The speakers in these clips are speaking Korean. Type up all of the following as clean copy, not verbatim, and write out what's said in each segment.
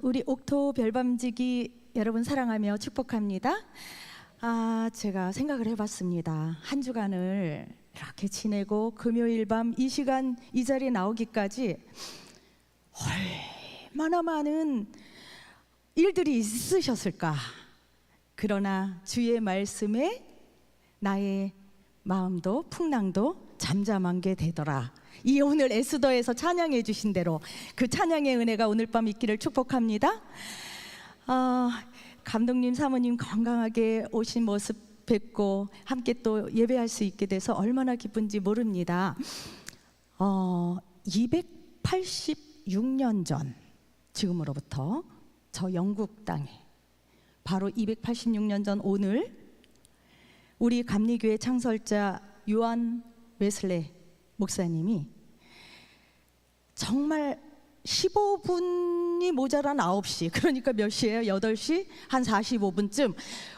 우리 옥토 별밤지기 여러분 사랑하며 축복합니다. 제가 생각을 해봤습니다. 한 주간을 이렇게 지내고 금요일 밤 이 시간 이 자리에 나오기까지 얼마나 많은 일들이 있으셨을까. 그러나 주의 말씀에 나의 마음도 풍랑도 잠잠한 게 되더라. 이 오늘 에스더에서 찬양해 주신 대로 그 찬양의 은혜가 오늘 밤 있기를 축복합니다. 감독님 사모님 건강하게 오신 모습 뵙고 함께 또 예배할 수 있게 돼서 얼마나 기쁜지 모릅니다. 286년 전 지금으로부터 저 영국 땅에 바로 286년 전 오늘 우리 감리교회 창설자 요한 웨슬레 목사님이 정말 15분이 모자란 9시, 그러니까 몇 시예요? 8시? 한 45분쯤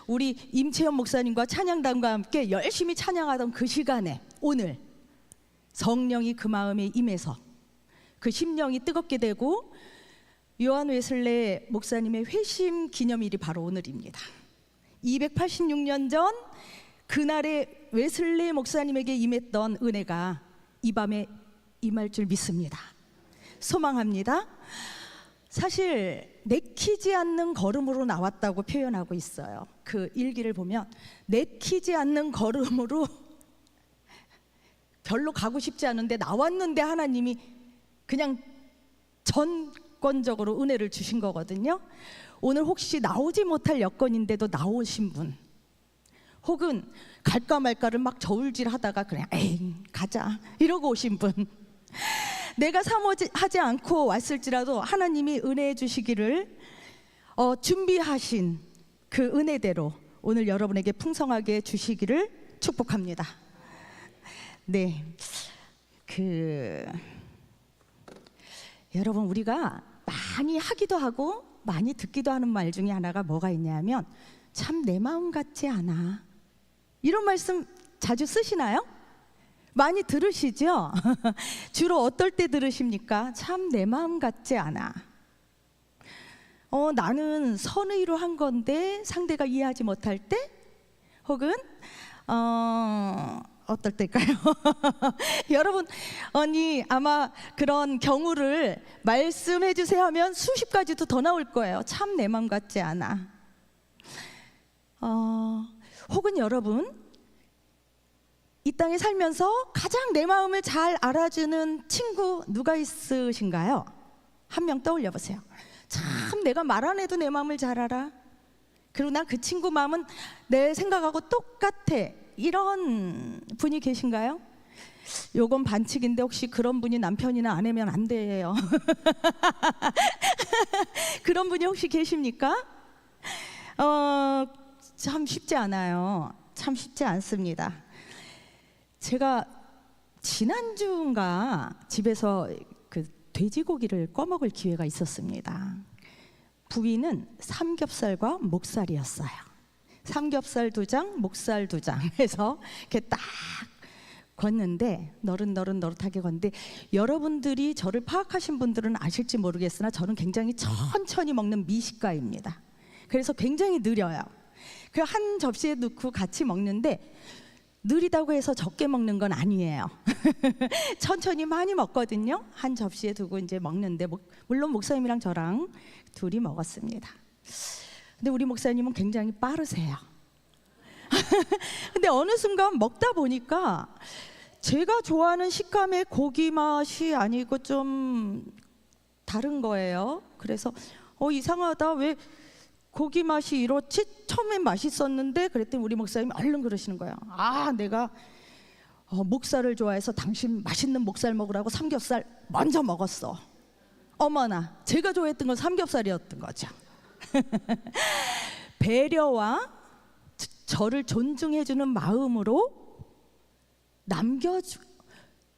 우리 임채연 목사님과 찬양단과 함께 열심히 찬양하던 그 시간에 오늘 성령이 그 마음에 임해서 그 심령이 뜨겁게 되고 요한 웨슬레 목사님의 회심 기념일이 바로 오늘입니다. 286년 전 그날의 웨슬레 목사님에게 임했던 은혜가 이 밤에 임할 줄 믿습니다. 소망합니다. 사실 내키지 않는 걸음으로 나왔다고 표현하고 있어요. 그 일기를 보면 내키지 않는 걸음으로 별로 가고 싶지 않은데 나왔는데 하나님이 그냥 전권적으로 은혜를 주신 거거든요. 오늘 혹시 나오지 못할 여건인데도 나오신 분, 혹은 갈까 말까를 막 저울질 하다가 그냥 에이 가자 이러고 오신 분, 내가 사모하지 않고 왔을지라도 하나님이 은혜해 주시기를 준비하신 그 은혜대로 오늘 여러분에게 풍성하게 주시기를 축복합니다. 네, 여러분 우리가 많이 하기도 하고 많이 듣기도 하는 말 중에 하나가 뭐가 있냐면 참 내 마음 같지 않아. 이런 말씀 자주 쓰시나요? 많이 들으시죠? 주로 어떨 때 들으십니까? 참 내 마음 같지 않아. 나는 선의로 한 건데 상대가 이해하지 못할 때, 혹은 어떨 때일까요? 여러분, 아마 그런 경우를 말씀해 주세요 하면 수십 가지도 더 나올 거예요. 참 내 마음 같지 않아. 혹은 여러분, 이 땅에 살면서 가장 내 마음을 잘 알아주는 친구 누가 있으신가요? 한 명 떠올려 보세요. 참 내가 말 안 해도 내 마음을 잘 알아. 그러나 그 친구 마음은 내 생각하고 똑같아. 이런 분이 계신가요? 요건 반칙인데 혹시 그런 분이 남편이나 아내면 안 돼요. 그런 분이 혹시 계십니까? 참 쉽지 않아요. 참 쉽지 않습니다. 제가 지난주인가 집에서 그 돼지고기를 꺼먹을 기회가 있었습니다. 부위는 삼겹살과 목살이었어요. 삼겹살 2장, 목살 2장 해서 이렇게 딱 걷는데 너릇너릇하게 걷는데, 여러분들이 저를 파악하신 분들은 아실지 모르겠으나 저는 굉장히 천천히 먹는 미식가입니다. 그래서 굉장히 느려요. 그 한 접시에 넣고 같이 먹는데 느리다고 해서 적게 먹는 건 아니에요. 천천히 많이 먹거든요. 한 접시에 두고 이제 먹는데, 물론 목사님이랑 저랑 둘이 먹었습니다. 근데 우리 목사님은 굉장히 빠르세요. 근데 어느 순간 먹다 보니까 제가 좋아하는 식감의 고기 맛이 아니고 좀 다른 거예요. 그래서 이상하다, 왜 고기 맛이 이렇지? 처음엔 맛있었는데, 그랬더니 우리 목사님이 얼른 그러시는 거예요. 내가 목살을 좋아해서 당신 맛있는 목살 먹으라고 삼겹살 먼저 먹었어. 어머나, 제가 좋아했던 건 삼겹살이었던 거죠. 배려와 저를 존중해주는 마음으로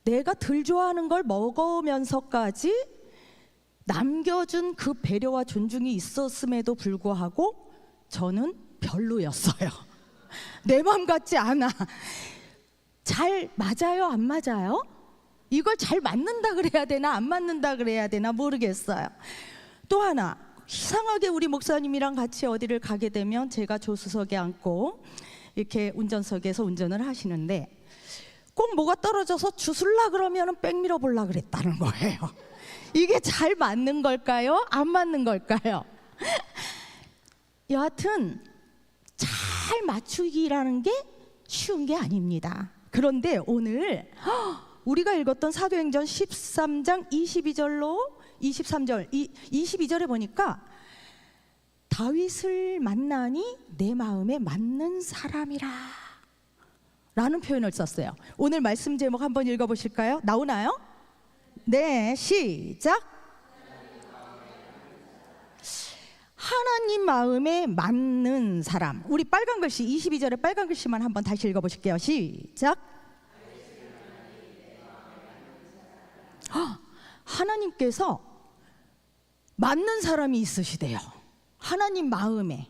내가 덜 좋아하는 걸 먹으면서까지 남겨준 그 배려와 존중이 있었음에도 불구하고 저는 별로였어요. 내 마음 같지 않아. 잘 맞아요? 안 맞아요? 이걸 잘 맞는다 그래야 되나 안 맞는다 그래야 되나 모르겠어요. 또 하나, 이상하게 우리 목사님이랑 같이 어디를 가게 되면 제가 조수석에 앉고 이렇게 운전석에서 운전을 하시는데 꼭 뭐가 떨어져서 주술라 그러면 백미러 볼라 그랬다는 거예요. 이게 잘 맞는 걸까요? 안 맞는 걸까요? 여하튼 잘 맞추기라는 게 쉬운 게 아닙니다. 그런데 오늘 우리가 읽었던 사도행전 13장 22절로 23절 22절에 보니까 다윗을 만나니 내 마음에 맞는 사람이라 라는 표현을 썼어요. 오늘 말씀 제목 한번 읽어보실까요? 나오나요? 네, 시작. 하나님 마음에 맞는 사람. 우리 빨간 글씨 22절의 빨간 글씨만 한번 다시 읽어보실게요. 시작. 하나님께서 맞는 사람이 있으시대요. 하나님 마음에.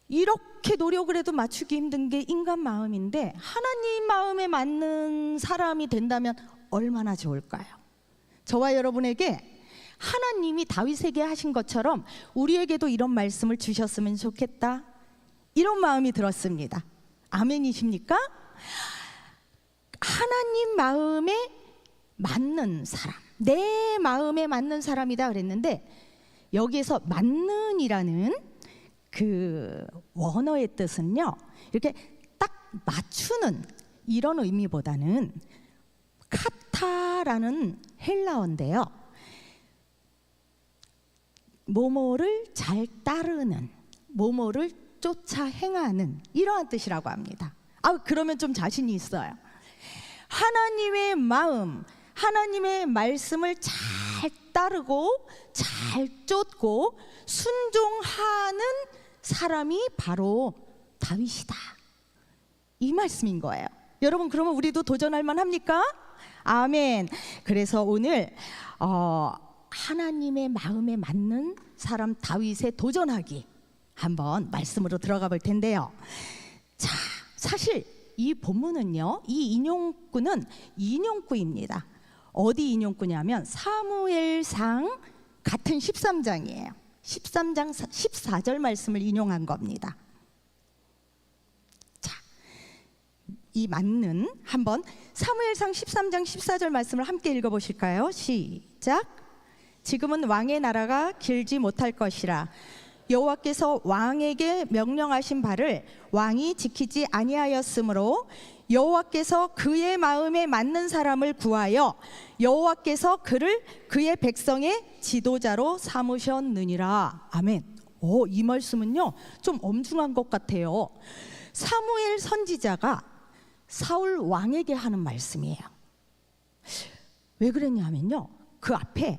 이렇게 노력을 해도 맞추기 힘든 게 인간 마음인데 하나님 마음에 맞는 사람이 된다면 얼마나 좋을까요? 저와 여러분에게 하나님이 다윗에게 하신 것처럼 우리에게도 이런 말씀을 주셨으면 좋겠다, 이런 마음이 들었습니다. 아멘이십니까? 하나님 마음에 맞는 사람, 내 마음에 맞는 사람이다 그랬는데 여기에서 맞는이라는 그 원어의 뜻은요, 이렇게 딱 맞추는 이런 의미보다는 카타라는 헬라어인데요, 뭐뭐를 잘 따르는, 뭐뭐를 쫓아 행하는 이러한 뜻이라고 합니다. 그러면 좀 자신이 있어요. 하나님의 마음, 하나님의 말씀을 잘 따르고 잘 쫓고 순종하는 사람이 바로 다윗이다, 이 말씀인 거예요. 여러분, 그러면 우리도 도전할 만합니까? 아멘. 그래서 오늘 하나님의 마음에 맞는 사람 다윗에 도전하기 한번 말씀으로 들어가 볼 텐데요. 자, 사실 이 본문은요, 이 인용구는 인용구입니다. 어디 인용구냐면 사무엘상 같은 13장이에요. 13장 14절 말씀을 인용한 겁니다. 자, 이 맞는 한번 사무엘상 13장 14절 말씀을 함께 읽어보실까요? 시작. 지금은 왕의 나라가 길지 못할 것이라 여호와께서 왕에게 명령하신 바를 왕이 지키지 아니하였으므로 여호와께서 그의 마음에 맞는 사람을 구하여 여호와께서 그를 그의 백성의 지도자로 삼으셨느니라. 아멘. 이 말씀은요 좀 엄중한 것 같아요. 사무엘 선지자가 사울 왕에게 하는 말씀이에요. 왜 그랬냐면요, 그 앞에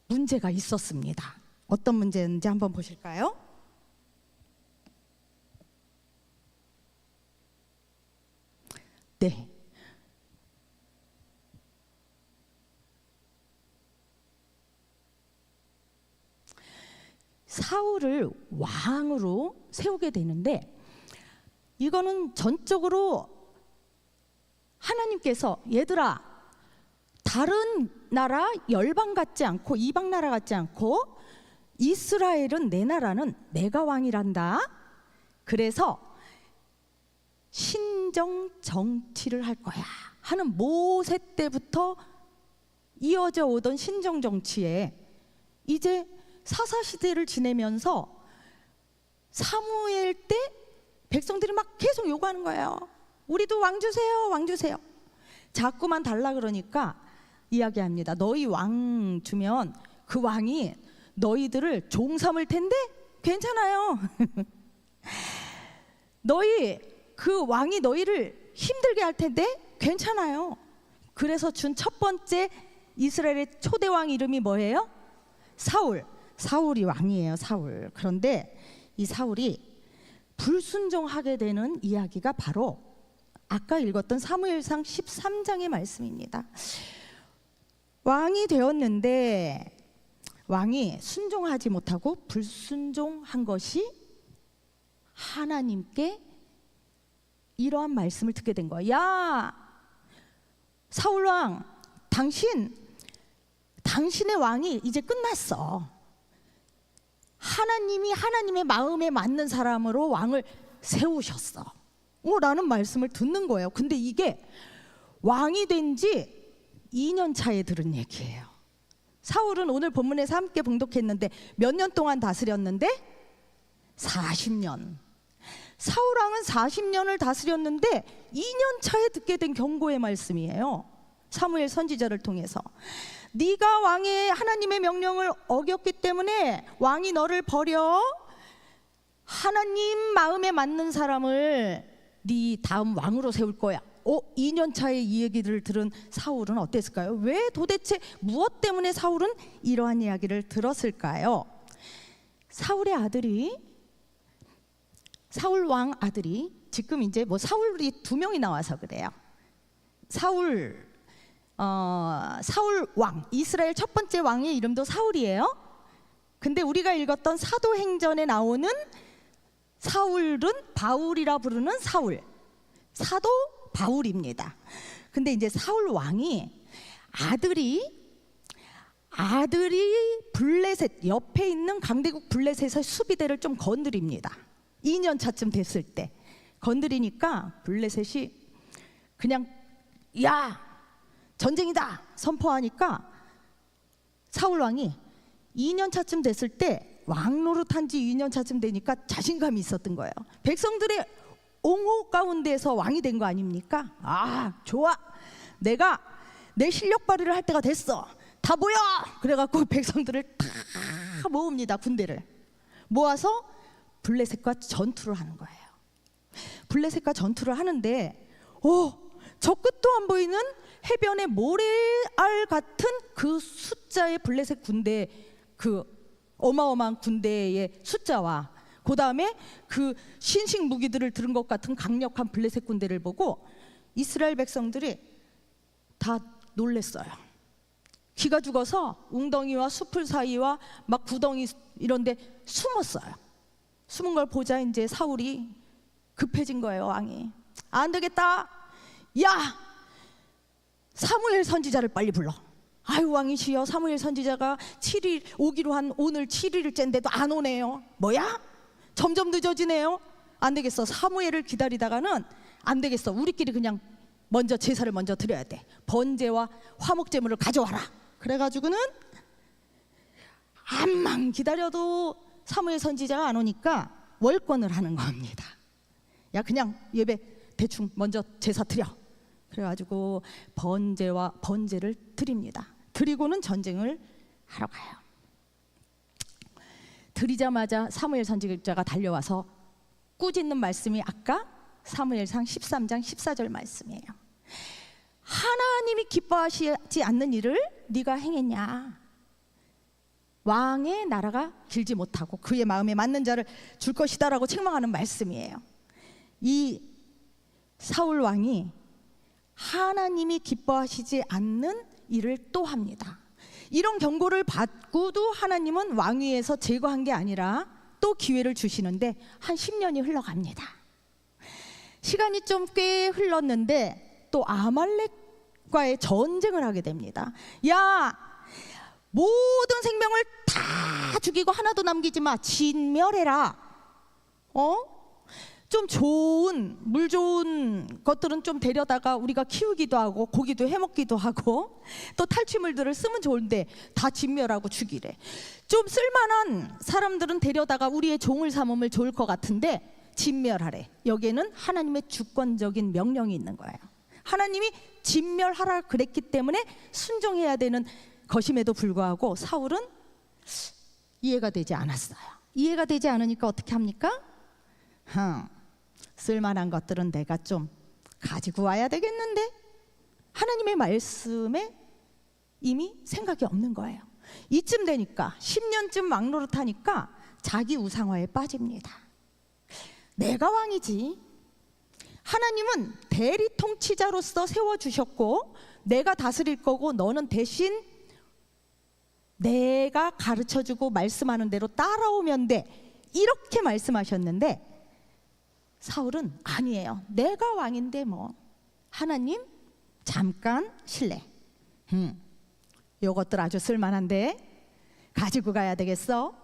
문제가 있었습니다. 어떤 문제인지 한번 보실까요? 네. 사울을 왕으로 세우게 되는데 이거는 전적으로 하나님께서 얘들아, 다른 나라 열방 같지 않고 이방 나라 같지 않고 이스라엘은 내 나라는 내가 왕이란다. 그래서 신정 정치를 할 거야 하는 모세 때부터 이어져 오던 신정 정치에 이제 사사시대를 지내면서 사무엘 때 백성들이 막 계속 요구하는 거예요. 우리도 왕 주세요, 왕 주세요. 자꾸만 달라 그러니까 이야기합니다. 너희 왕 주면 그 왕이 너희들을 종 삼을 텐데 괜찮아요. 너희 그 왕이 너희를 힘들게 할 텐데 괜찮아요. 그래서 준 첫 번째 이스라엘의 초대 왕 이름이 뭐예요? 사울. 사울이 왕이에요, 사울. 그런데 이 사울이 불순종하게 되는 이야기가 바로 아까 읽었던 사무엘상 13장의 말씀입니다. 왕이 되었는데 왕이 순종하지 못하고 불순종한 것이 하나님께 이러한 말씀을 듣게 된 거야. 야, 사울왕, 당신 당신의 왕이 이제 끝났어. 하나님이 하나님의 마음에 맞는 사람으로 왕을 세우셨어. 라는 말씀을 듣는 거예요. 근데 이게 왕이 된 지 2년 차에 들은 얘기예요. 사울은 오늘 본문에서 함께 봉독했는데 몇 년 동안 다스렸는데 40년. 사울 왕은 40년을 다스렸는데 2년 차에 듣게 된 경고의 말씀이에요. 사무엘 선지자를 통해서 네가 왕의 하나님의 명령을 어겼기 때문에 왕이 너를 버려 하나님 마음에 맞는 사람을 네 다음 왕으로 세울 거야. 2년 차에 이 얘기를 들은 사울은 어땠을까요? 왜 도대체 무엇 때문에 사울은 이러한 이야기를 들었을까요? 사울의 아들이, 사울 왕 아들이, 지금 이제 뭐 사울이 2명이 나와서 그래요. 사울 왕, 이스라엘 첫 번째 왕의 이름도 사울이에요. 근데 우리가 읽었던 사도행전에 나오는 사울은 바울이라 부르는 사울, 사도 바울입니다. 근데 이제 사울 왕이 아들이 블레셋 옆에 있는 강대국 블레셋의 수비대를 좀 건드립니다. 2년 차쯤 됐을 때 건드리니까 블레셋이 그냥 야 전쟁이다 선포하니까 사울 왕이 2년 차쯤 됐을 때 왕 노릇한 지 2년 차쯤 되니까 자신감이 있었던 거예요. 백성들의 옹호 가운데서 왕이 된 거 아닙니까? 아 좋아, 내가 내 실력 발휘를 할 때가 됐어, 다 모여! 그래갖고 백성들을 다 모읍니다. 군대를 모아서 블레셋과 전투를 하는 거예요. 블레셋과 전투를 하는데 저 끝도 안 보이는 해변의 모래알 같은 그 숫자의 블레셋 군대, 그 어마어마한 군대의 숫자와 그 다음에 그 신식 무기들을 들은 것 같은 강력한 블레셋 군대를 보고 이스라엘 백성들이 다 놀랬어요. 기가 죽어서 웅덩이와 숲을 사이와 막 구덩이 이런 데 숨었어요. 숨은 걸 보자 이제 사울이 급해진 거예요. 왕이 안 되겠다, 야 사무엘 선지자를 빨리 불러. 아유 왕이시여, 사무엘 선지자가 7일 오기로 한 오늘 7일째인데도 안 오네요. 뭐야? 점점 늦어지네요. 안 되겠어, 사무엘을 기다리다가는 안 되겠어, 우리끼리 그냥 먼저 제사를 먼저 드려야 돼. 번제와 화목제물을 가져와라. 그래가지고는 암만 기다려도 사무엘 선지자가 안 오니까 월권을 하는 겁니다. 야 그냥 예배 대충 먼저 제사 드려. 그래가지고 번제를 드립니다. 드리고는 전쟁을 하러 가요. 드리자마자 사무엘 선지자가 달려와서 꾸짖는 말씀이 아까 사무엘상 13장 14절 말씀이에요. 하나님이 기뻐하시지 않는 일을 네가 행했냐? 왕의 나라가 길지 못하고 그의 마음에 맞는 자를 줄 것이다라고 책망하는 말씀이에요. 이 사울 왕이 하나님이 기뻐하시지 않는 일을 또 합니다. 이런 경고를 받고도 하나님은 왕위에서 제거한 게 아니라 또 기회를 주시는데 한 10년이 흘러갑니다. 시간이 좀 꽤 흘렀는데 또 아말렉과의 전쟁을 하게 됩니다. 야 모든 생명을 다 죽이고 하나도 남기지 마, 진멸해라. 좀 좋은 물 좋은 것들은 좀 데려다가 우리가 키우기도 하고 고기도 해먹기도 하고 또 탈취물들을 쓰면 좋은데 다 진멸하고 죽이래. 좀 쓸만한 사람들은 데려다가 우리의 종을 삼으면 좋을 것 같은데 진멸하래. 여기에는 하나님의 주권적인 명령이 있는 거예요. 하나님이 진멸하라 그랬기 때문에 순종해야 되는 것임에도 불구하고 사울은 이해가 되지 않았어요. 이해가 되지 않으니까 어떻게 합니까? 쓸만한 것들은 내가 좀 가지고 와야 되겠는데 하나님의 말씀에 이미 생각이 없는 거예요. 이쯤 되니까 10년쯤 막노릇하니까 자기 우상화에 빠집니다. 내가 왕이지, 하나님은 대리 통치자로서 세워주셨고 내가 다스릴 거고 너는 대신 내가 가르쳐주고 말씀하는 대로 따라오면 돼, 이렇게 말씀하셨는데 사울은 아니에요. 내가 왕인데 뭐 하나님 잠깐 실례. 요것들 아주 쓸만한데 가지고 가야 되겠어.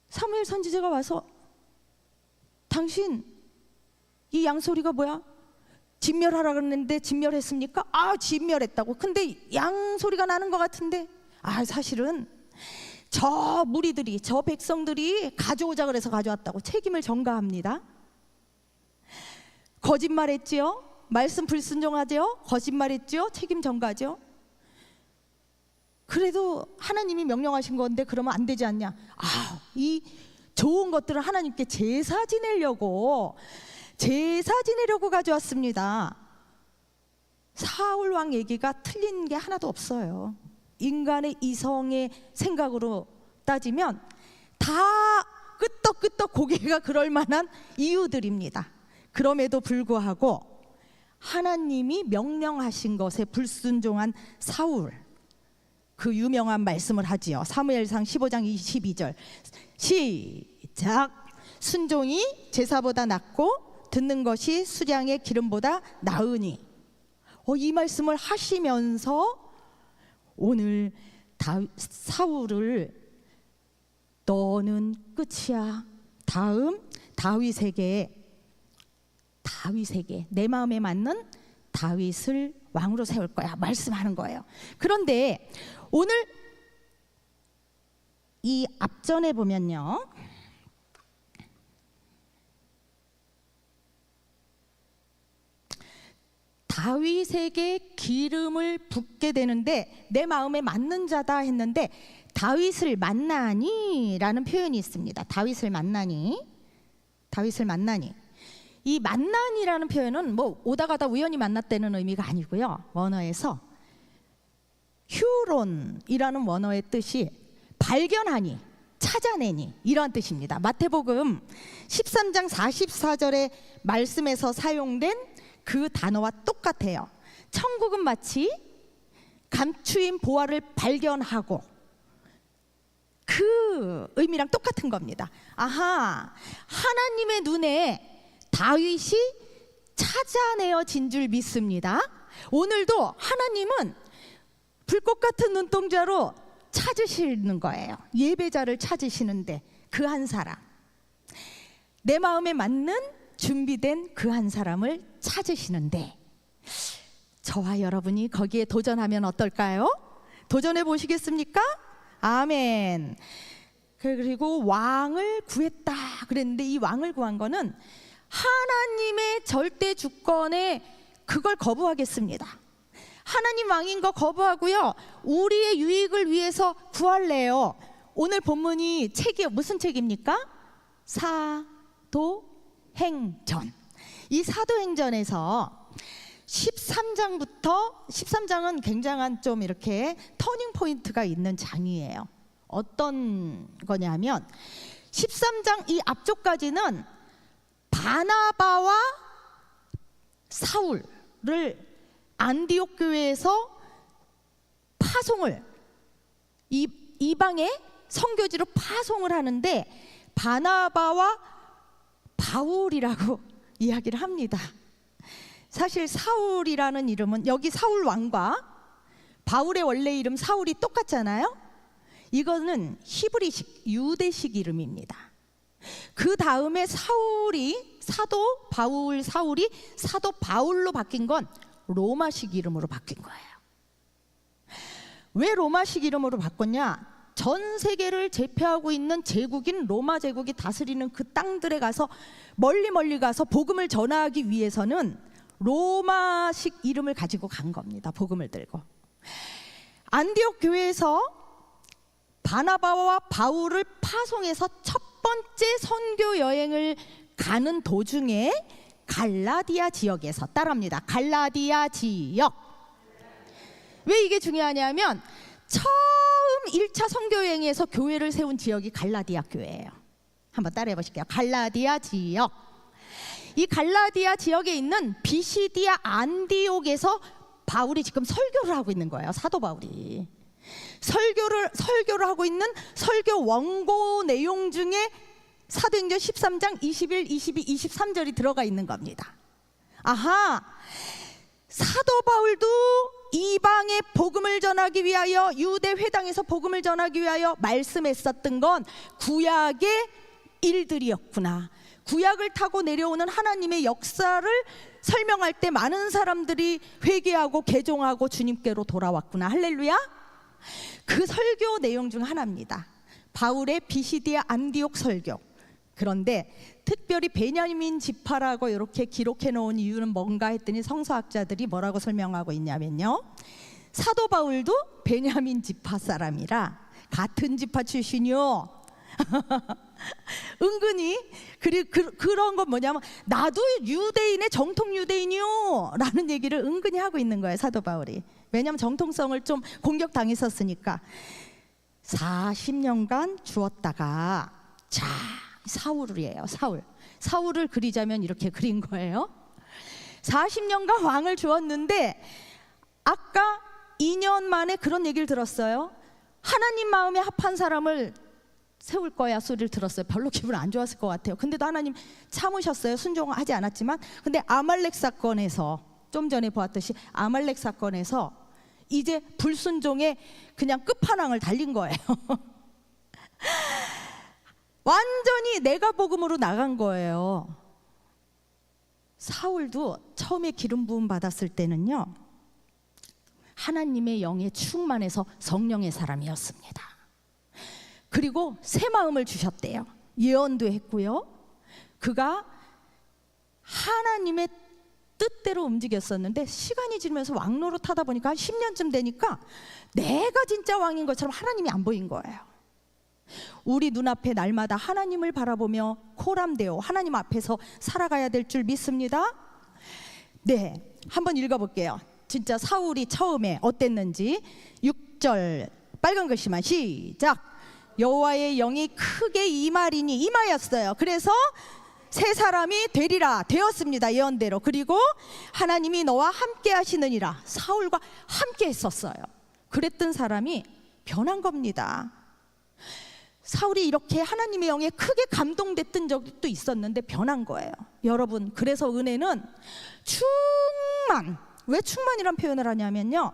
사무엘 선지자가 와서 당신 이 양소리가 뭐야? 진멸하라 그랬는데 진멸했습니까? 진멸했다고. 근데 양소리가 나는 것 같은데 사실은 저 무리들이, 저 백성들이 가져오자 그래서 가져왔다고 책임을 전가합니다. 거짓말했지요? 말씀 불순종하죠? 거짓말했죠? 책임 전가죠? 그래도 하나님이 명령하신 건데 그러면 안 되지 않냐? 이 좋은 것들을 하나님께 제사 지내려고 가져왔습니다. 사울 왕 얘기가 틀린 게 하나도 없어요. 인간의 이성의 생각으로 따지면 다 끄떡끄떡 고개가 그럴 만한 이유들입니다. 그럼에도 불구하고 하나님이 명령하신 것에 불순종한 사울, 그 유명한 말씀을 하지요. 사무엘상 15장 22절 시작. 순종이 제사보다 낫고 듣는 것이 수량의 기름보다 나으니. 이 말씀을 하시면서 오늘 사울을 너는 끝이야. 다음 다윗에게 내 마음에 맞는 다윗을 왕으로 세울 거야 말씀하는 거예요. 그런데 오늘 이 앞전에 보면요, 다윗에게 기름을 붓게 되는데 내 마음에 맞는 자다 했는데 다윗을 만나니 라는 표현이 있습니다. 다윗을 만나니. 이 만나니라는 표현은 뭐 오다 가다 우연히 만났다는 의미가 아니고요. 원어에서 휴론이라는 원어의 뜻이 발견하니, 찾아내니 이런 뜻입니다. 마태복음 13장 44절의 말씀에서 사용된 그 단어와 똑같아요. 천국은 마치 감추인 보화를 발견하고, 그 의미랑 똑같은 겁니다. 하나님의 눈에 다윗이 찾아내어진 줄 믿습니다. 오늘도 하나님은 불꽃 같은 눈동자로 찾으시는 거예요. 예배자를 찾으시는데 그 한 사람, 내 마음에 맞는 준비된 그 한 사람을 찾으시는데 저와 여러분이 거기에 도전하면 어떨까요? 도전해 보시겠습니까? 아멘. 그리고 왕을 구했다 그랬는데 이 왕을 구한 거는 하나님의 절대 주권에 그걸 거부하겠습니다. 하나님 왕인 거 거부하고요, 우리의 유익을 위해서 구할래요. 오늘 본문이 책이 무슨 책입니까? 사도행전. 이 사도행전에서 13장은 굉장한 좀 이렇게 터닝 포인트가 있는 장이에요. 어떤 거냐면 13장 이 앞쪽까지는 바나바와 사울을 안디옥 교회에서 파송을, 이방의 선교지로 파송을 하는데 바나바와 바울이라고 이야기를 합니다. 사실 사울이라는 이름은 여기 사울 왕과 바울의 원래 이름 사울이 똑같잖아요. 이거는 히브리식 유대식 이름입니다. 그 다음에 사울이 사도 바울로 바뀐 건 로마식 이름으로 바뀐 거예요. 왜 로마식 이름으로 바꿨냐? 전 세계를 제패하고 있는 제국인 로마 제국이 다스리는 그 땅들에 가서 멀리 가서 복음을 전하기 위해서는 로마식 이름을 가지고 간 겁니다. 복음을 들고. 안디옥 교회에서 바나바와 바울을 파송해서 첫 번째 선교 여행을 가는 도중에 갈라디아 지역에서, 따라합니다. 갈라디아 지역. 왜 이게 중요하냐면 처음 1차 선교 여행에서 교회를 세운 지역이 갈라디아 교회예요. 한번 따라해 보실게요. 갈라디아 지역. 이 갈라디아 지역에 있는 비시디아 안디옥에서 바울이 지금 설교를 하고 있는 거예요. 사도 바울이 설교를 하고 있는 설교 원고 내용 중에 사도행전 13장 21, 22, 23절이 들어가 있는 겁니다. 사도 바울도 이방에 복음을 전하기 위하여 유대 회당에서 복음을 전하기 위하여 말씀했었던 건 구약의 일들이었구나. 구약을 타고 내려오는 하나님의 역사를 설명할 때 많은 사람들이 회개하고 개종하고 주님께로 돌아왔구나. 할렐루야. 그 설교 내용 중 하나입니다. 바울의 비시디아 안디옥 설교. 그런데 특별히 베냐민 지파라고 이렇게 기록해 놓은 이유는 뭔가 했더니 성서학자들이 뭐라고 설명하고 있냐면요, 사도 바울도 베냐민 지파 사람이라 같은 지파 출신이요. 은근히 그런 건 뭐냐면 나도 유대인의 정통 유대인이요 라는 얘기를 은근히 하고 있는 거예요, 사도 바울이. 왜냐하면 정통성을 좀 공격당했었으니까. 40년간 주었다가 자, 사울이에요. 사울을 그리자면 이렇게 그린 거예요. 40년간 왕을 주었는데 아까 2년 만에 그런 얘기를 들었어요. 하나님 마음에 합한 사람을 세울 거야 소리를 들었어요. 별로 기분 안 좋았을 것 같아요. 근데도 하나님 참으셨어요. 순종하지 않았지만. 근데 아말렉 사건에서, 좀 전에 보았듯이 아말렉 사건에서 이제 불순종에 그냥 끝판왕을 달린 거예요. 완전히 내가 복음으로 나간 거예요. 사울도 처음에 기름 부음 받았을 때는요, 하나님의 영에 충만해서 성령의 사람이었습니다. 그리고 새 마음을 주셨대요. 예언도 했고요. 그가 하나님의 뜻대로 움직였었는데 시간이 지나면서 왕 노릇하다 보니까 한 10년쯤 되니까 내가 진짜 왕인 것처럼 하나님이 안 보인 거예요. 우리 눈앞에 날마다 하나님을 바라보며 코람데오 하나님 앞에서 살아가야 될 줄 믿습니다. 네, 한번 읽어볼게요. 진짜 사울이 처음에 어땠는지. 6절 빨간 글씨만 시작. 여호와의 영이 크게 임하였어요. 그래서 새 사람이 되리라, 되었습니다. 예언대로. 그리고 하나님이 너와 함께 하시느니라. 사울과 함께 했었어요. 그랬던 사람이 변한 겁니다. 사울이 이렇게 하나님의 영에 크게 감동됐던 적도 있었는데 변한 거예요. 여러분, 그래서 은혜는 충만. 왜 충만이란 표현을 하냐면요,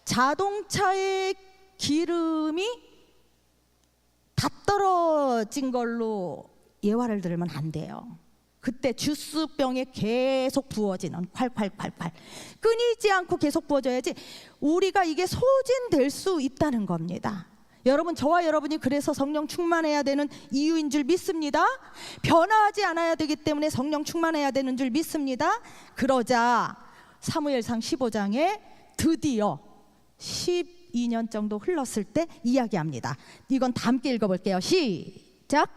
자동차의 기름이 다 떨어진 걸로 예화를 들으면 안 돼요. 그때 주스병에 계속 부어지는 콸콸콸콸 끊이지 않고 계속 부어져야지 우리가 이게 소진될 수 있다는 겁니다. 여러분, 저와 여러분이 그래서 성령 충만해야 되는 이유인 줄 믿습니다. 변화하지 않아야 되기 때문에 성령 충만해야 되는 줄 믿습니다. 그러자 사무엘상 15장에 드디어 12년 정도 흘렀을 때 이야기합니다. 이건 다 함께 읽어볼게요. 시작.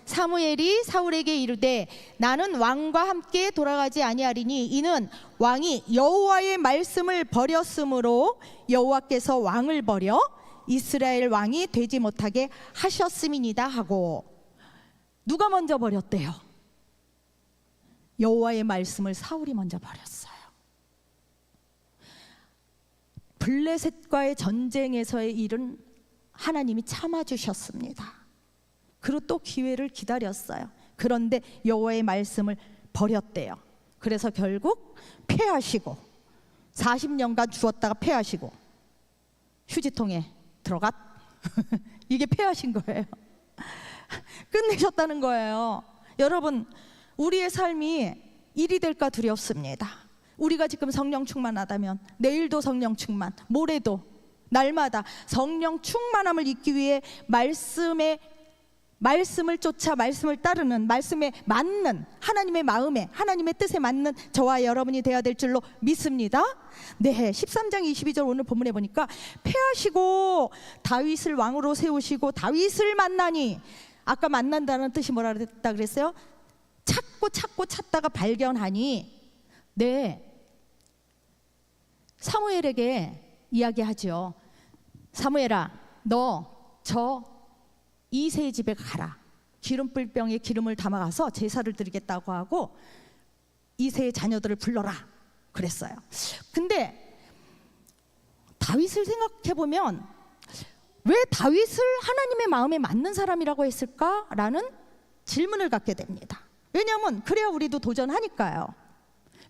사무엘이 사울에게 이르되 나는 왕과 함께 돌아가지 아니하리니 이는 왕이 여호와의 말씀을 버렸으므로 여호와께서 왕을 버려 이스라엘 왕이 되지 못하게 하셨음이니이다 하고. 누가 먼저 버렸대요? 여호와의 말씀을 사울이 먼저 버렸어요. 블레셋과의 전쟁에서의 일은 하나님이 참아주셨습니다. 그리고 또 기회를 기다렸어요. 그런데 여호와의 말씀을 버렸대요. 그래서 결국 패하시고 40년간 주었다가 패하시고 휴지통에 들어갔. 이게 패하신 거예요. 끝내셨다는 거예요. 여러분, 우리의 삶이 일이 될까 두렵습니다. 우리가 지금 성령 충만하다면 내일도 성령 충만, 모레도 날마다 성령 충만함을 잊기 위해 말씀을 쫓아 말씀을 따르는, 말씀에 맞는 하나님의 마음에 하나님의 뜻에 맞는 저와 여러분이 되어야 될 줄로 믿습니다. 네, 13장 22절 오늘 본문에 보니까 패하시고 다윗을 왕으로 세우시고 다윗을 만나니, 아까 만난다는 뜻이 뭐라 그랬다 그랬어요? 찾고 찾다가 발견하니. 네, 사무엘에게 이야기하죠. 사무엘아, 너 저 이새의 집에 가라. 기름불병에 기름을 담아가서 제사를 드리겠다고 하고 이새의 자녀들을 불러라 그랬어요. 근데 다윗을 생각해보면 왜 다윗을 하나님의 마음에 맞는 사람이라고 했을까라는 질문을 갖게 됩니다. 왜냐하면 그래야 우리도 도전하니까요.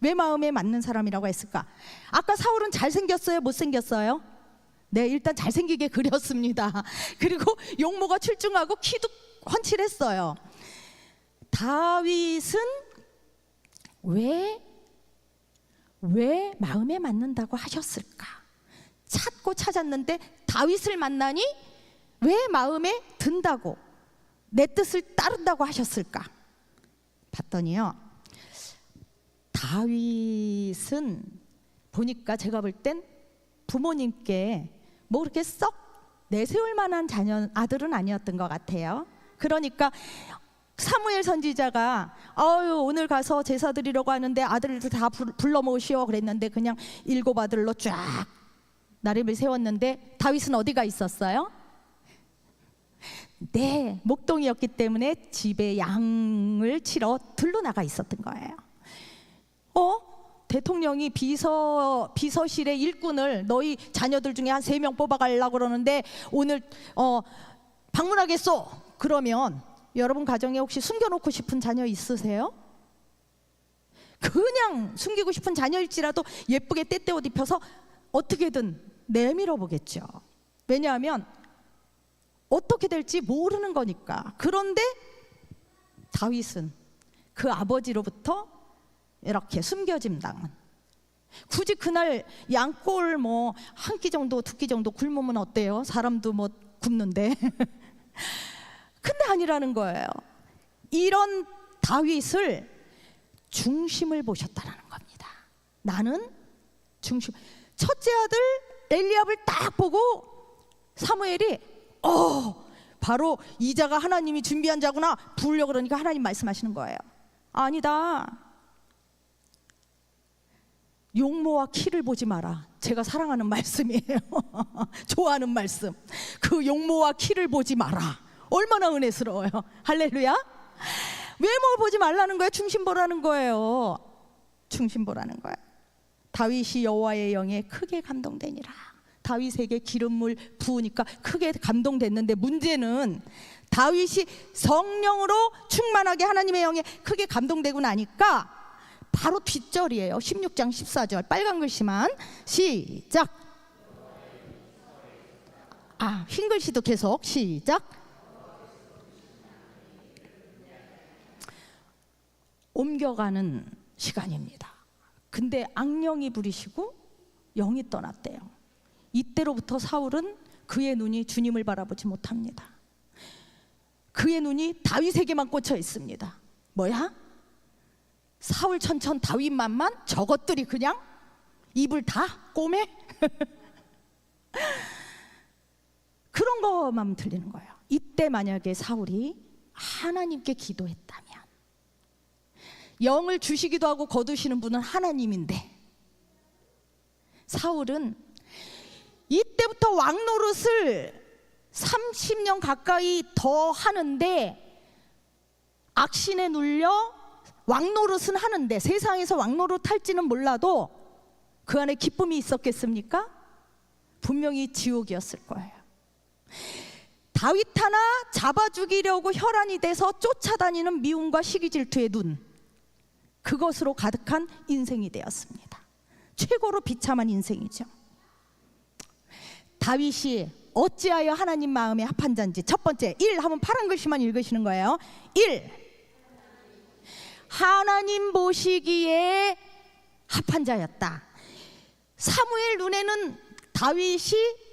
왜 마음에 맞는 사람이라고 했을까? 아까 사울은 잘생겼어요? 못생겼어요? 네, 일단 잘생기게 그렸습니다. 그리고 용모가 출중하고 키도 훤칠했어요. 다윗은 왜 마음에 맞는다고 하셨을까? 찾고 찾았는데 다윗을 만나니 왜 마음에 든다고, 내 뜻을 따른다고 하셨을까? 봤더니요, 다윗은 보니까 제가 볼 땐 부모님께 뭐 그렇게 썩 내세울 만한 아들은 아니었던 것 같아요. 그러니까 사무엘 선지자가 오늘 가서 제사 드리려고 하는데 아들들 다 불러 모으시오 그랬는데 그냥 7 아들로 쫙 나름을 세웠는데 다윗은 어디가 있었어요? 네, 목동이었기 때문에 집에 양을 치러 들러 나가 있었던 거예요. 대통령이 비서실의 일꾼을 너희 자녀들 중에 한 3명 뽑아가려고 그러는데 오늘 방문하겠소. 그러면 여러분 가정에 혹시 숨겨놓고 싶은 자녀 있으세요? 그냥 숨기고 싶은 자녀일지라도 예쁘게 떼떼 옷 입혀서 어떻게든 내밀어 보겠죠. 왜냐하면 어떻게 될지 모르는 거니까. 그런데 다윗은 그 아버지로부터 이렇게 숨겨짐 당한, 굳이 그날 양골 뭐 한 끼 정도 2끼 정도 굶으면 어때요? 사람도 뭐 굶는데. 근데 아니라는 거예요. 이런 다윗을 중심을 보셨다라는 겁니다. 나는 중심. 첫째 아들 엘리압을 딱 보고 사무엘이 바로 이자가 하나님이 준비한 자구나 부으려고 그러니까 하나님 말씀하시는 거예요. 아니다. 용모와 키를 보지 마라. 제가 사랑하는 말씀이에요. 좋아하는 말씀. 그 용모와 키를 보지 마라. 얼마나 은혜스러워요. 할렐루야. 외모 보지 말라는 거예요. 중심 보라는 거예요. 중심 보라는 거예요. 다윗이 여호와의 영에 크게 감동되니라. 다윗에게 기름물 부으니까 크게 감동됐는데 문제는 다윗이 성령으로 충만하게 하나님의 영에 크게 감동되고 나니까 바로 뒷절이에요. 16장 14절 빨간 글씨만 시작. 흰 글씨도 계속 시작. 옮겨가는 시간입니다. 근데 악령이 부리시고 영이 떠났대요. 이때로부터 사울은 그의 눈이 주님을 바라보지 못합니다. 그의 눈이 다윗에게만 꽂혀 있습니다. 뭐야? 사울 천천 다윗만만? 저것들이 그냥 입을 다 꼬매? 그런 것만 들리는 거예요. 이때 만약에 사울이 하나님께 기도했다면, 영을 주시기도 하고 거두시는 분은 하나님인데, 사울은 이때부터 왕노릇을 30년 가까이 더 하는데 악신에 눌려 왕노릇은 하는데, 세상에서 왕노릇 할지는 몰라도 그 안에 기쁨이 있었겠습니까? 분명히 지옥이었을 거예요. 다윗 하나 잡아 죽이려고 혈안이 돼서 쫓아다니는 미움과 시기 질투의 눈, 그것으로 가득한 인생이 되었습니다. 최고로 비참한 인생이죠. 다윗이 어찌하여 하나님 마음에 합한 자인지, 첫 번째 1 하면 파란 글씨만 읽으시는 거예요. 1, 하나님 보시기에 합한 자였다. 사무엘 눈에는 다윗이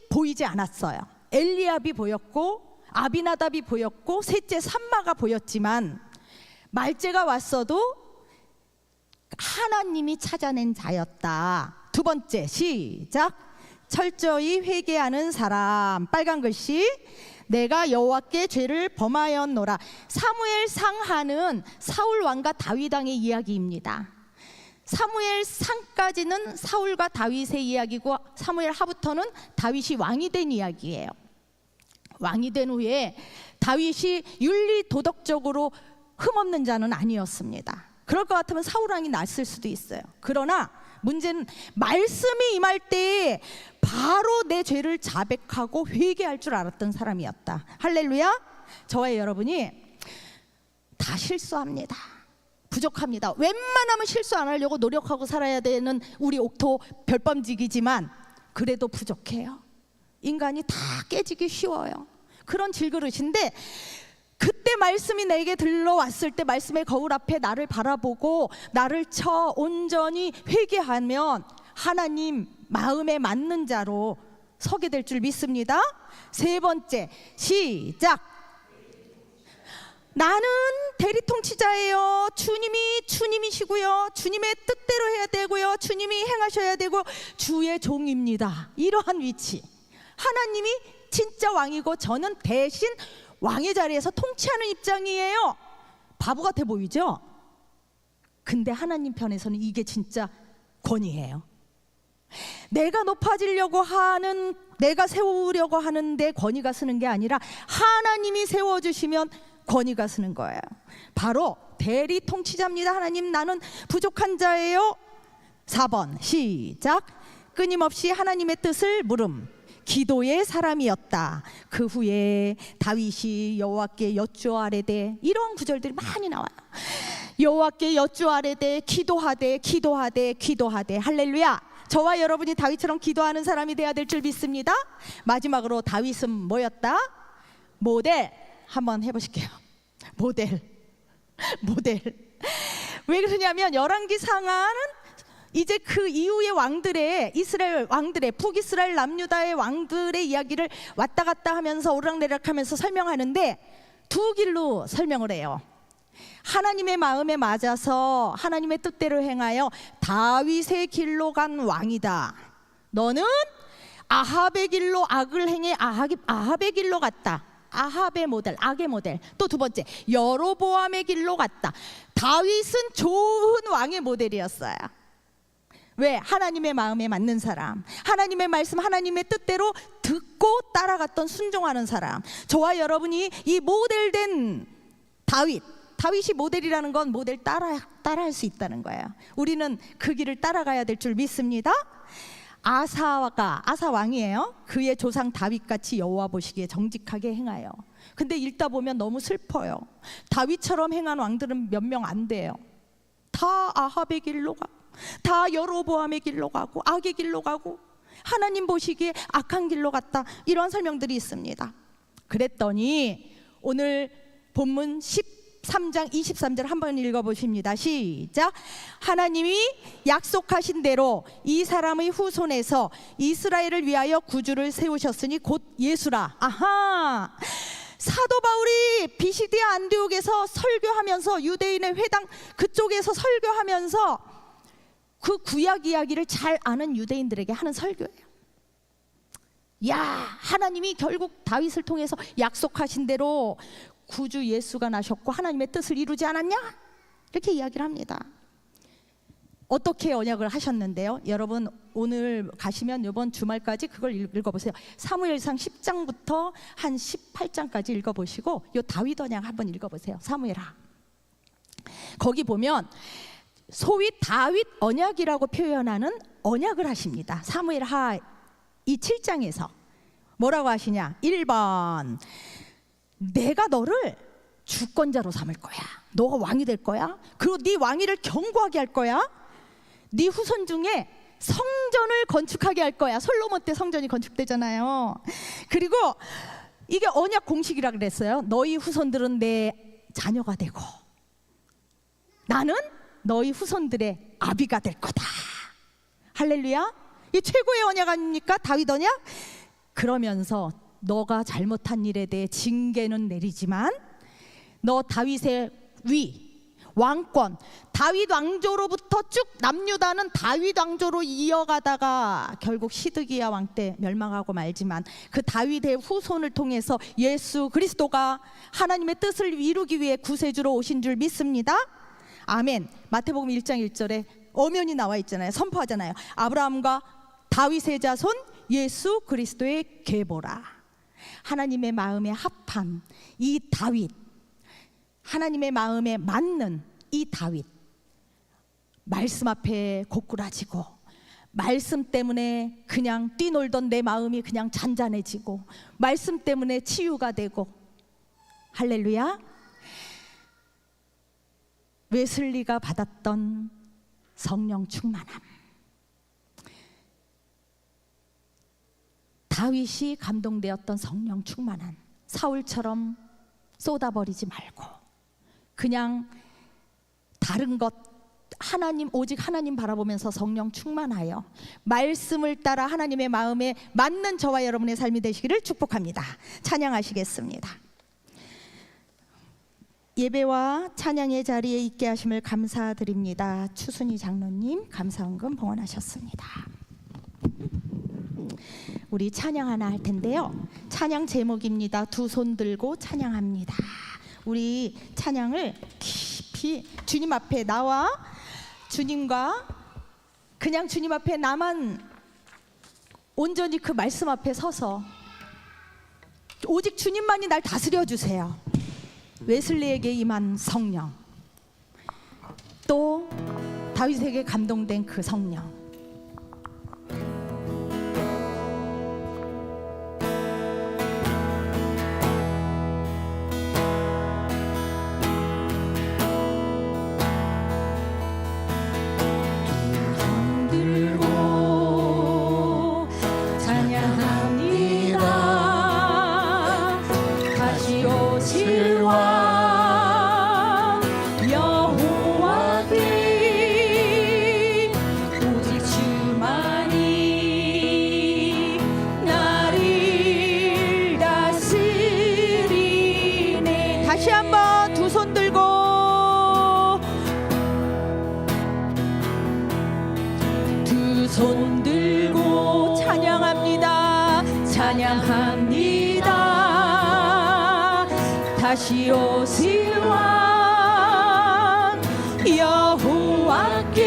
보이지 않았어요. 엘리압이 보였고 아비나답이 보였고 셋째 삼마가 보였지만 말째가 왔어도 하나님이 찾아낸 자였다. 두 번째 시작. 철저히 회개하는 사람, 빨간 글씨, 내가 여호와께 죄를 범하였노라. 사무엘 상하는 사울 왕과 다윗 왕의 이야기입니다. 사무엘 상까지는 사울과 다윗의 이야기고 사무엘 하부터는 다윗이 왕이 된 이야기예요. 왕이 된 후에 다윗이 윤리 도덕적으로 흠없는 자는 아니었습니다. 그럴 것 같으면 사울 왕이 났을 수도 있어요. 그러나 문제는 말씀이 임할 때 바로 내 죄를 자백하고 회개할 줄 알았던 사람이었다. 할렐루야. 저와 여러분이 다 실수합니다. 부족합니다. 웬만하면 실수 안 하려고 노력하고 살아야 되는 우리 옥토 별밤지기지만 그래도 부족해요. 인간이 다 깨지기 쉬워요. 그런 질그릇인데 그때 말씀이 내게 들러왔을 때 말씀의 거울 앞에 나를 바라보고 나를 쳐 온전히 회개하면 하나님 마음에 맞는 자로 서게 될 줄 믿습니다. 세 번째, 시작. 나는 대리통치자예요. 주님이 주님이시고요. 주님의 뜻대로 해야 되고요. 주님이 행하셔야 되고 주의 종입니다. 이러한 위치. 하나님이 진짜 왕이고 저는 대신 왕의 자리에서 통치하는 입장이에요. 바보 같아 보이죠? 근데 하나님 편에서는 이게 진짜 권위예요. 내가 높아지려고 하는, 내가 세우려고 하는데 권위가 쓰는 게 아니라 하나님이 세워주시면 권위가 쓰는 거예요. 바로 대리 통치자입니다. 하나님, 나는 부족한 자예요. 4번 시작. 끊임없이 하나님의 뜻을 물음. 기도의 사람이었다. 그 후에 다윗이 여호와께 여쭈아뢰되, 이런 구절들이 많이 나와요. 여호와께 여쭈아뢰되 기도하되 기도하되 기도하되. 할렐루야. 저와 여러분이 다윗처럼 기도하는 사람이 돼야 될 줄 믿습니다. 마지막으로 다윗은 뭐였다? 모델. 한번 해보실게요. 모델. 왜 그러냐면 열왕기상하는 이제 그 이후의 왕들의, 이스라엘 왕들의, 북이스라엘 남유다의 왕들의 이야기를 왔다 갔다 하면서 오르락내리락 하면서 설명하는데 두 길로 설명을 해요. 하나님의 마음에 맞아서 하나님의 뜻대로 행하여 다윗의 길로 간 왕이다. 너는 아합의 길로 악을 행해 아합의 길로 갔다. 아합의 모델, 악의 모델. 또 두 번째, 여로보암의 길로 갔다. 다윗은 좋은 왕의 모델이었어요. 왜? 하나님의 마음에 맞는 사람, 하나님의 말씀, 하나님의 뜻대로 듣고 따라갔던, 순종하는 사람. 저와 여러분이 이 모델된 다윗이 모델이라는 건 모델 따라할 수 있다는 거예요. 우리는 그 길을 따라가야 될 줄 믿습니다. 아사 왕이에요. 그의 조상 다윗같이 여호와 보시기에 정직하게 행하여. 근데 읽다 보면 너무 슬퍼요. 다윗처럼 행한 왕들은 몇 명 안 돼요. 다 아합의 길로 가고, 다 여로보암의 길로 가고, 악의 길로 가고, 하나님 보시기에 악한 길로 갔다. 이런 설명들이 있습니다. 그랬더니 오늘 본문 13장 23절 한번 읽어보십니다. 시작. 하나님이 약속하신 대로 이 사람의 후손에서 이스라엘을 위하여 구주를 세우셨으니 곧 예수라. 아하. 사도 바울이 비시디아 안디옥에서 설교하면서 유대인의 회당 그쪽에서 설교하면서 그 구약 이야기를 잘 아는 유대인들에게 하는 설교예요. 야, 하나님이 결국 다윗을 통해서 약속하신 대로 구주 예수가 나셨고 하나님의 뜻을 이루지 않았냐? 이렇게 이야기를 합니다. 어떻게 언약을 하셨는데요? 여러분 오늘 가시면 이번 주말까지 그걸 읽어보세요. 사무엘상 10장부터 한 18장까지 읽어보시고 요 다윗 언약 한번 읽어보세요. 사무엘하. 거기 보면 소위 다윗 언약이라고 표현하는 언약을 하십니다. 사무엘하 이 7장에서 뭐라고 하시냐? 1번, 내가 너를 주권자로 삼을 거야. 너가 왕이 될 거야. 그리고 네 왕위를 견고하게 할 거야. 네 후손 중에 성전을 건축하게 할 거야. 솔로몬 때 성전이 건축되잖아요. 그리고 이게 언약 공식이라 그랬어요. 너희 후손들은 내 자녀가 되고 나는 너희 후손들의 아비가 될 거다. 할렐루야. 이 최고의 언약 아닙니까? 다윗 언약. 그러면서 너가 잘못한 일에 대해 징계는 내리지만 너 다윗의 왕권, 다윗 왕조로부터 쭉 남유다는 다윗 왕조로 이어가다가 결국 시드기야 왕 때 멸망하고 말지만 그 다윗의 후손을 통해서 예수 그리스도가 하나님의 뜻을 이루기 위해 구세주로 오신 줄 믿습니다. 아멘. 마태복음 1장 1절에 엄연히 나와 있잖아요. 선포하잖아요. 아브라함과 다윗의 자손 예수 그리스도의 계보라. 하나님의 마음에 합한 이 다윗, 하나님의 마음에 맞는 이 다윗, 말씀 앞에 고꾸라지고 말씀 때문에 그냥 뛰놀던 내 마음이 그냥 잔잔해지고 말씀 때문에 치유가 되고. 할렐루야. 웨슬리가 받았던 성령 충만함, 다윗이 감동되었던 성령 충만함, 사울처럼 쏟아버리지 말고 그냥 다른 것, 하나님, 오직 하나님 바라보면서 성령 충만하여 말씀을 따라 하나님의 마음에 맞는 저와 여러분의 삶이 되시기를 축복합니다. 찬양하시겠습니다. 예배와 찬양의 자리에 있게 하심을 감사드립니다. 추순희 장로님 감사헌금 봉헌하셨습니다. 우리 찬양 하나 할 텐데요, 찬양 제목입니다. 두 손 들고 찬양합니다. 우리 찬양을 깊이 주님 앞에 나와 주님과 그냥 주님 앞에 나만 온전히 그 말씀 앞에 서서 오직 주님만이 날 다스려 주세요. 웨슬리에게 임한 성령, 또 다윗에게 감동된 그 성령, 다시 한번 두 손 들고 두 손 들고 찬양합니다. 찬양합니다. 다시 오실 왕 여호와께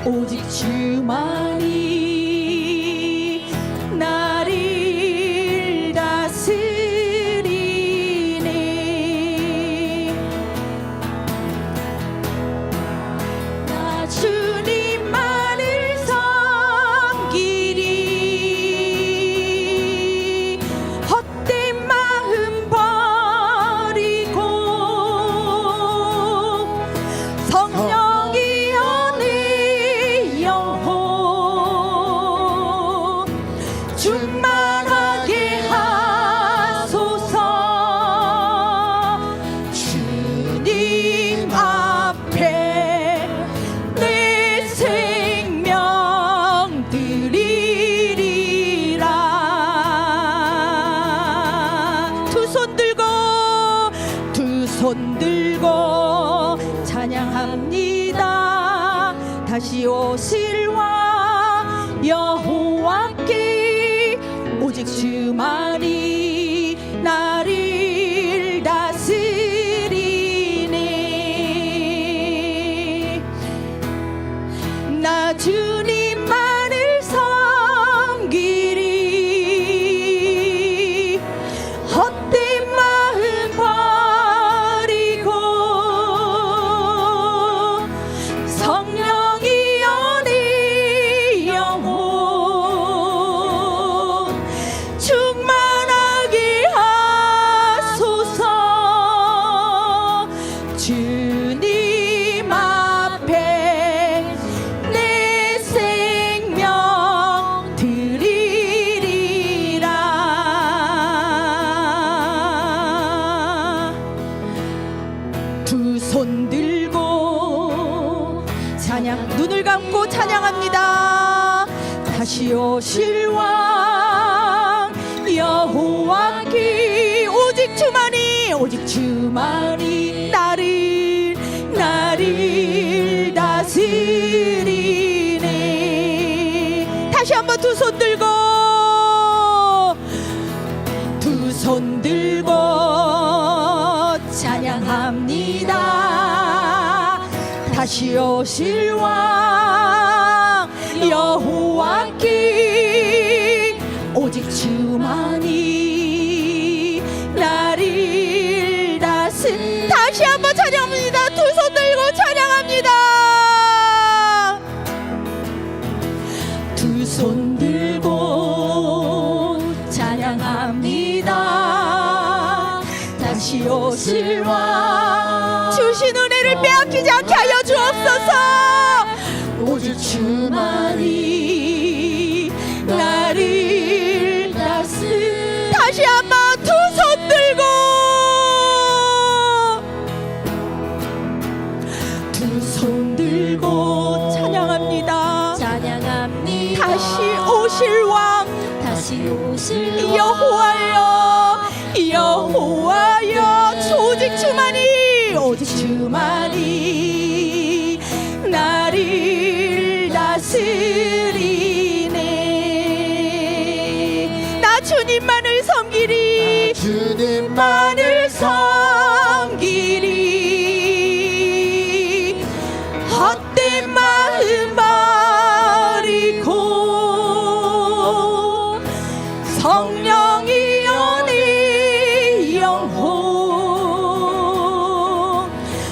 오직 주만이 나를 다스리네. 나 주님만을 섬기리. 헛된 마음 버리고 성령이여 내 영혼 충만하게 하소서. 주님 앞에 내 생명 드리리라. 두 손 들고 두 손 들고 찬양합니다. 다시 오실 왕 여호와께 오직 주만이 나를 다스리네. 나 주님만을 섬기리. 헛된 마음 버리고 성령이여 내 영혼 충만하게 하소서. 주님 앞에 내 생명 드리리라. 두 손 들고 찬양, 눈을 감고 찬양합니다. 다시 오실 왕 여호와께 오직 주만이 나를 다스리네. 다시 한번 두 손 들고 두 손 들고 찬양합니다. 다시 오실 왕 여호와께 오직 주만이 나를 다시 한번 찬양합니다. 두 손 들고 찬양합니다. 두 손 들고 찬양합니다. 다시 오실 왕 않게 하여 주옵소서. 오직 주만이 나를 다스리. 다시 한번 두 손 들고 두 손 들고 찬양합니다. 찬양합니다. 다시 오실 왕 다시 오실 왕. 여호와여 여호와여 오직 주만이 오직 주만이 나를 다스리네. 나 주님만을 섬기리 주님만을 섬기리. 헛된 마음 버리고 성령이여 내 영혼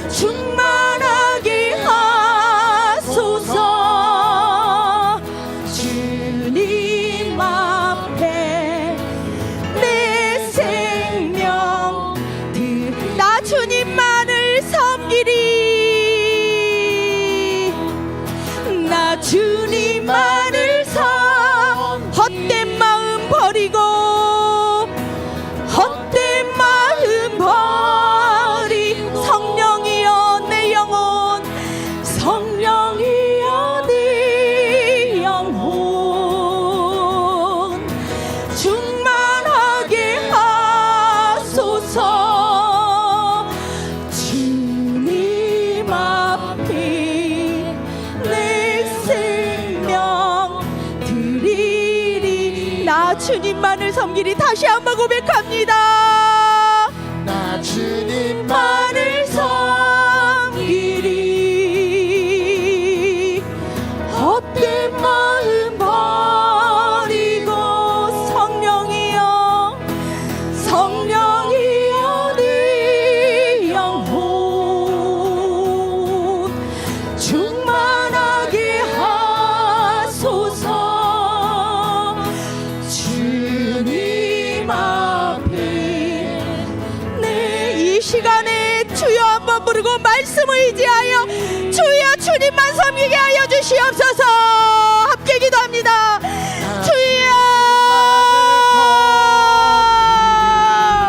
충만하게 하소서. 주님 앞에 내 생명 나 주님만을 섬기리. 나 주님만을 헛된 마음 버리고 헛된 마음 버리. 성령이여 내 영혼 성령이여 내 영혼 충만하게 하소서. 주님 앞에 내 생명 드리리. 나 주님만을 섬기리. 다시 한번 고백합니다. 나 주님만을 만을 섬기리. 헛된 마음 버리고 성령이여 성령이여 내 영혼 충만하게 하소서. 주님 앞에 이 시간에 주여 한번 부르고 말씀을 의지하여 주여 주님만 섬기게 하여 주시옵소서.